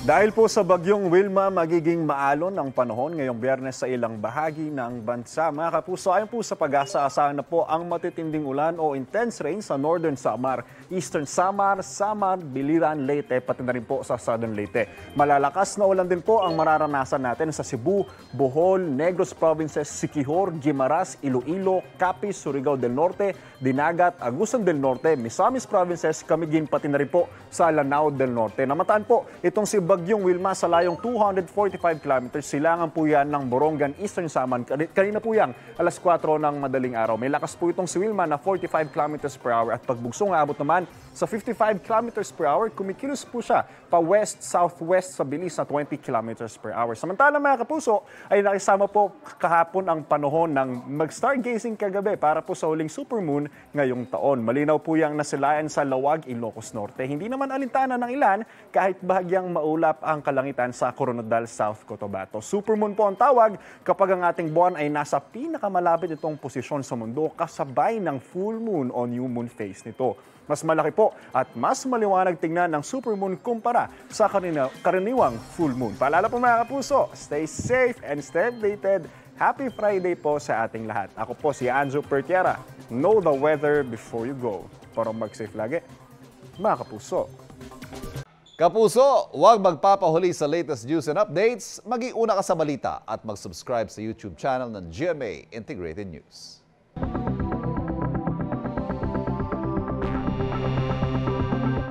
Dahil po sa bagyong Wilma, magiging maalon ang panahon ngayong Biyernes sa ilang bahagi ng bansa. Mga kapuso, ayon po sa pag-asa, asahan na po ang matitinding ulan o intense rain sa Northern Samar, Eastern Samar, Biliran, Leyte, pati na rin po sa Southern Leyte. Malalakas na ulan din po ang mararanasan natin sa Cebu, Bohol, Negros Provinces, Siquijor, Guimaras, Iloilo, Capiz, Surigao del Norte, Dinagat, Agusan del Norte, Misamis Provinces, Camiguin, pati na rin po sa Lanao del Norte. Namataan po itong si bagyong Wilma sa layong 245 kilometers. Silangan po yan ng Borongan, Eastern Samar. Kanina po yan, alas 4 ng madaling araw. May lakas po itong si Wilma na 45 kilometers per hour at pagbugsong aabot naman sa 55 kilometers per hour. Kumikilos po siya pa west-southwest sa bilis na 20 kilometers per hour. Samantala mga kapuso, ay nakisama po kahapon ang panahon ng mag-stargazing kagabi para po sa huling supermoon ngayong taon. Malinaw po yung nasilayan sa Lawag, Ilocos Norte. Hindi naman alintana ng ilan kahit bahagyang maulap ang kalangitan sa Coronadal, South Cotabato. Supermoon po ang tawag kapag ang ating buwan ay nasa pinakamalapit itong posisyon sa mundo kasabay ng full moon o new moon phase nito. Mas malaki po at mas maliwanag tingnan ng supermoon kumpara sa karaniwang full moon. Paalala po mga kapuso, stay safe and stay updated. Happy Friday po sa ating lahat. Ako po si Anjo Pertiera. Know the weather before you go. Para mag-safe lagi, mga kapuso. Kapuso, huwag magpapahuli sa latest news and updates. Mag-iuna ka sa balita at mag-subscribe sa YouTube channel ng GMA Integrated News.